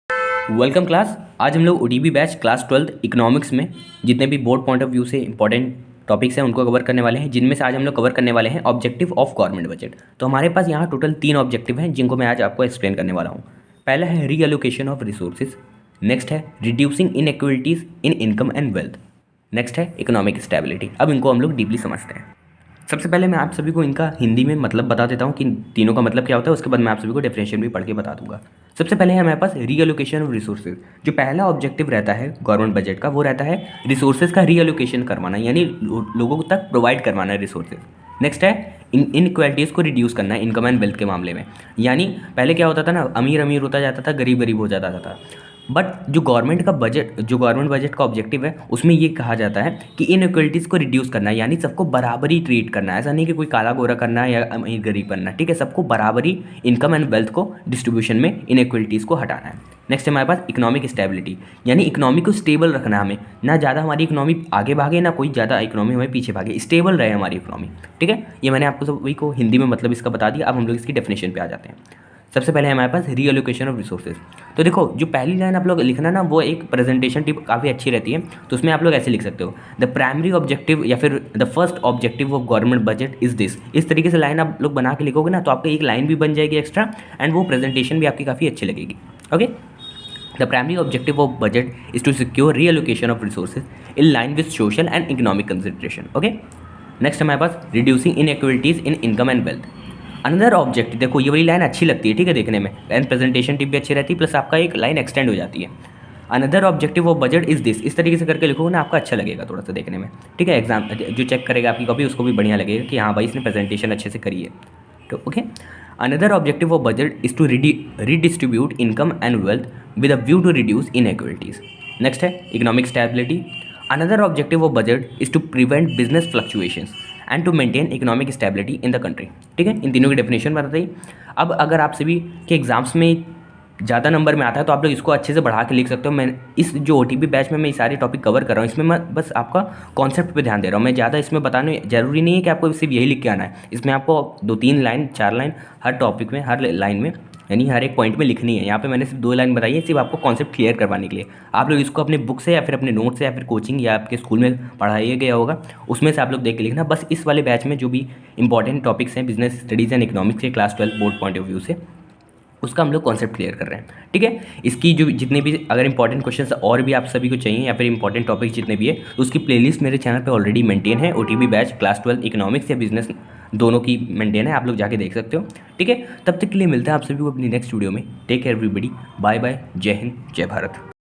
Welcome class. आज हम लोग ओडीबी बैच क्लास 12 इकोनॉमिक्स में जितने भी बोर्ड पॉइंट ऑफ व्यू से इंपॉर्टेंट टॉपिक्स हैं उनको कवर करने वाले हैं, जिनमें से आज हम लोग कवर करने वाले हैं ऑब्जेक्टिव ऑफ गवर्नमेंट बजट। तो हमारे पास यहाँ टोटल 3 ऑब्जेक्टिव हैं जिनको मैं आज आपको एक्सप्लेन करने वाला हूँ। पहला है रीअलोकेशन ऑफ रिसोर्सेज, नेक्स्ट है reducing inequalities in income and wealth, next है इकोनॉमिक स्टेबिलिटी। अब इनको हम लोग डीपली समझते हैं। सबसे पहले मैं आप सभी को इनका हिंदी में मतलब बता देता हूँ कि तीनों का मतलब क्या होता है, उसके बाद मैं आप सभी को डेफिनेशन भी पढ़ के बता दूंगा। सबसे पहले है हमारे पास रीअलोकेशन ऑफ रिसोर्सेज। जो पहला ऑब्जेक्टिव रहता है गवर्नमेंट बजट का वो रहता है रिसोर्सेज का रीअलोकेशन करवाना, यानी लोगों तक प्रोवाइड करवाना है रिसोर्सेज। नेक्स्ट है इनइक्वालिटीज़ को रिड्यूस करना है इनकम एंड वेल्थ के मामले में। यानी पहले क्या होता था ना, अमीर अमीर होता जाता था, गरीब गरीब हो जाता था। बट जो गवर्नमेंट बजट का ऑब्जेक्टिव है उसमें ये कहा जाता है कि इनइक्वलिटीज़ को रिड्यूस करना है, यानी सबको बराबरी ट्रीट करना है। ऐसा नहीं कि कोई काला गोरा करना है या अमीर गरीब करना है, ठीक है। सबको बराबरी इनकम एंड वेल्थ को डिस्ट्रीब्यूशन में इनइक्वलिटीज़ को हटाना है। नेक्स्ट है हमारे पास इकोनॉमिक स्टेबिलिटी, यानी इकोनॉमी को स्टेबल रखना है हमें। ना ज़्यादा हमारी इकोनॉमी आगे भागे ना कोई ज़्यादा इकोनॉमी हमें पीछे भागे, स्टेबल रहे हमारी इकोनॉमी, ठीक है। ये मैंने आपको सभी को हिंदी में मतलब इसका बता दिया। अब हम लोग इसकी डेफिनेशन पे आ जाते हैं। सबसे पहले है हमारे पास रीअलोकेशन ऑफ रिसोर्सेज। तो देखो जो पहली लाइन आप लोग लिखना ना वो एक प्रेजेंटेशन टिप काफ़ी अच्छी रहती है, तो उसमें आप लोग ऐसे लिख सकते हो, द प्राइमरी ऑब्जेक्टिव या फिर the first objective of government budget is this. इस तरीके से लाइन आप लोग बना के लिखोगे ना तो आपकी एक लाइन भी बन जाएगी एक्स्ट्रा, एंड वो प्रेजेंटेशन भी आपकी काफ़ी अच्छी लगेगी। Okay, the primary objective of budget is to secure reallocation of resources in line with social and economic consideration. Okay, next हमारे पास reducing inequalities in income and wealth. Another objective, देखो ये वाली लाइन अच्छी लगती है, ठीक है, देखने में एंड प्रेजेंटेशन टिप भी अच्छी रहती है, प्लस आपका एक लाइन एक्सटेंड हो जाती है। Another objective of budget is this, इस तरीके से करके लिखोगे ना आपका अच्छा लगेगा थोड़ा सा देखने में, ठीक है। एग्जाम जो चेक करेगा आपकी कॉपी उसको भी बढ़िया लगेगा कि हाँ भाई इसने प्रेजेंटेशन अच्छे से करी है। तो okay, another objective of budget is to redistribute income and wealth with a view to reduce inequalities. Next है economic stability. Another objective of budget is to prevent business fluctuations and to maintain economic stability in the country, ठीक है। इन तीनों की definition बताई। अब अगर आप सभी के एग्जाम्स में ज़्यादा नंबर में आता है तो आप लोग इसको अच्छे से बढ़ा के लिख सकते हो। मैं इस जो ओटीपी बैच में मैं ये सारे टॉपिक कवर कर रहा हूँ, इसमें मैं बस आपका कॉन्सेप्ट पे ध्यान दे रहा हूँ। मैं ज़्यादा इसमें बताने ज़रूरी नहीं है कि आपको सिर्फ यही लिख के आना है। इसमें आपको 2-3 लाइन 4 लाइन हर टॉपिक में, हर लाइन में, यानी हर एक पॉइंट में लिखनी है। यहाँ पे मैंने सिर्फ 2 लाइन बताई है सिर्फ आपको कॉन्सेप्ट क्लियर करवाने के लिए। आप लोग इसको अपने बुक से या फिर अपने नोट से या फिर कोचिंग या आपके स्कूल में पढ़ाया गया होगा उसमें से आप लोग देख के लिखना। बस इस वाले बैच में जो भी इंपॉर्टेंट टॉपिक्स हैं बिजनेस स्टडीज़ एंड इकोनॉमिक्स के class 12 board point of view से, उसका हम लोग कॉन्सेप्ट क्लियर कर रहे हैं, ठीक है। इसकी जो जितने भी अगर इंपॉर्टेंट क्वेश्चंस और भी आप सभी को चाहिए या फिर इंपॉर्टेंट टॉपिक जितने भी है तो उसकी प्लेलिस्ट मेरे चैनल पे ऑलरेडी मेंटेन है। ओटीबी बैच क्लास 12 इकोनॉमिक्स या बिजनेस दोनों की मेंटेन है, आप लोग जाके देख सकते हो, ठीक है। तब तक के लिए मिलते हैं आप सभी को अपनी नेक्स्ट वीडियो में। Take care everybody, bye bye, जय हिंद, जय भारत।